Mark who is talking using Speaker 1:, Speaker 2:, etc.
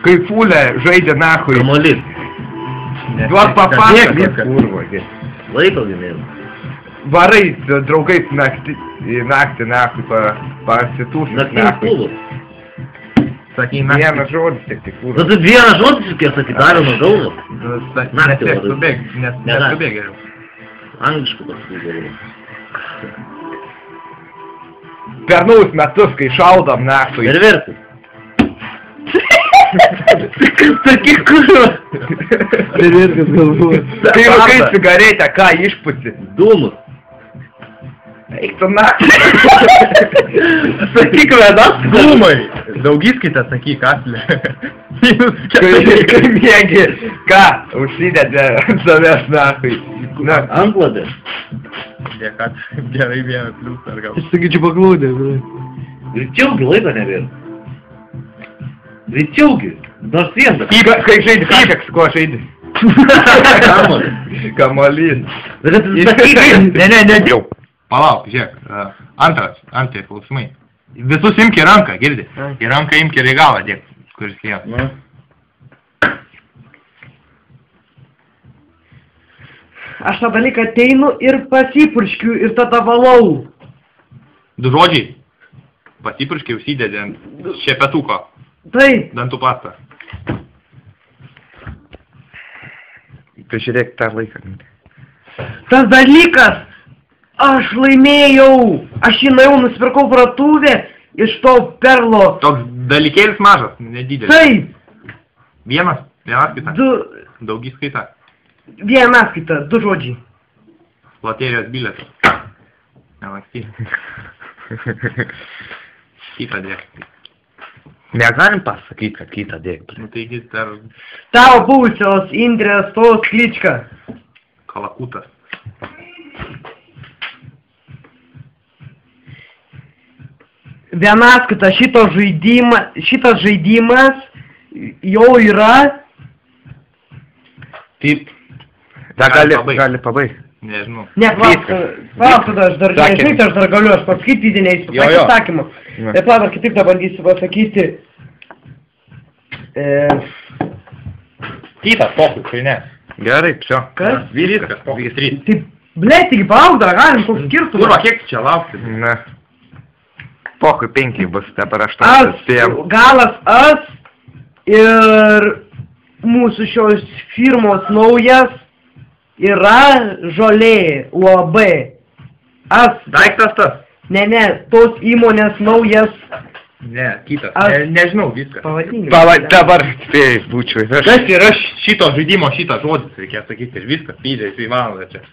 Speaker 1: Kai fulė žaidė nahui.
Speaker 2: Kamuolys.
Speaker 1: Duok papasakot.
Speaker 2: Laiko gimėjau.
Speaker 1: Varai draugais naktį nahui pasitūsit nahui.
Speaker 2: Naktinis klubas.
Speaker 3: Sakai, naktį.
Speaker 1: Vienas žodis tik tik
Speaker 2: Nu tai vienas žodis, kaip sakai, darė nuo galvo. Naktį
Speaker 3: Nesubėg geriau.
Speaker 2: Angliškų paskui geriau.
Speaker 1: Per naujus metus, kai šaudom nahui.
Speaker 2: Ir vertis. Sakyk, kur?
Speaker 4: Ir viskas galvoja.
Speaker 1: Kai rūkai cigaretę, ką išpusi?
Speaker 2: Dūmus.
Speaker 1: Eik tu nahui.
Speaker 2: Sakyk, vedas.
Speaker 3: Dūmai. Daugyskaitą sakyk, atlė.
Speaker 1: Kai mėgi, ką, užsidedė ant savęs nahui.
Speaker 2: Antklodė.
Speaker 3: Dėkat, gerai vieną pliusą ar gal.
Speaker 4: Aš sakyčiau paklūdė.
Speaker 2: Greičiaugi laiko nebėra. Greičiaugi. Nors vieną.
Speaker 1: Kai žaidži, kažkas, ko žaidži?
Speaker 2: Kamuolys.
Speaker 1: Kamuolys.
Speaker 2: Ne.
Speaker 3: Jau. Palauk, žiūrėk. Antras klausimai. Visus imk į ranką, girdi? Į ranką imk ir į galą dėk, kuris lieka.
Speaker 2: Nu.
Speaker 4: Aš tą dalyką ateinu ir pasipurškiu ir tada valau.
Speaker 3: Du žodžiai. Pasipurškiai užsidedė ant šepetuko.
Speaker 4: Taip.
Speaker 3: Dantų pastą.
Speaker 1: Pažiūrėk tą laiką.
Speaker 4: Tas dalykas, aš laimėjau. Aš jį nuėjau, nusipirkau parduotuvę iš to perlo.
Speaker 3: Toks dalykėlis mažas, nedidelis.
Speaker 4: Taip.
Speaker 3: Vienas kita. Daugyskaita.
Speaker 4: Viena skaita, 2 žodžiai.
Speaker 3: Loterijos bilietas. Nelakstyk. Kitą dėk.
Speaker 1: Negalim pasakyti, kad kitą dėk.
Speaker 3: Nu taigi dar
Speaker 4: Tavo buvusios Indrės tos klička.
Speaker 3: kalakutas.
Speaker 4: Vienaskaita, šitas žaidimas jau yra.
Speaker 1: Taip. Gali pabaigti.
Speaker 3: Nežinau.
Speaker 4: Ne, palauk, tada aš dar, nežinai, aš dar galiu, aš pasakyti vidiniais pasakymą. Ir palauk, kitaip tą bandysiu pasakyti.
Speaker 3: Kitas, pokui, kai ne.
Speaker 1: Gerai, psio.
Speaker 4: Kas?
Speaker 3: Viskas, pokui, 3.
Speaker 4: Taip, blėt, tik palauk, dar galim, koks skirtumas.
Speaker 3: Kurva, kiek čia laukti?
Speaker 1: Ne. Pokui 5 bus, dabar 8 spėjom.
Speaker 4: Galas as ir mūsų šios firmos naujas yra žolė, UAB. As.
Speaker 3: Daiktas tas?
Speaker 4: Ne, tos įmonės naujas.
Speaker 3: Ne, kitas.
Speaker 4: Aš-
Speaker 3: Nežinau, viskas.
Speaker 4: Pavadinimas.
Speaker 1: Dabar spėjai būčiau.
Speaker 3: Kas yra šito žaidimo šitas žodis, reikia sakyti, ir viskas, pydė, 2 valandas čia.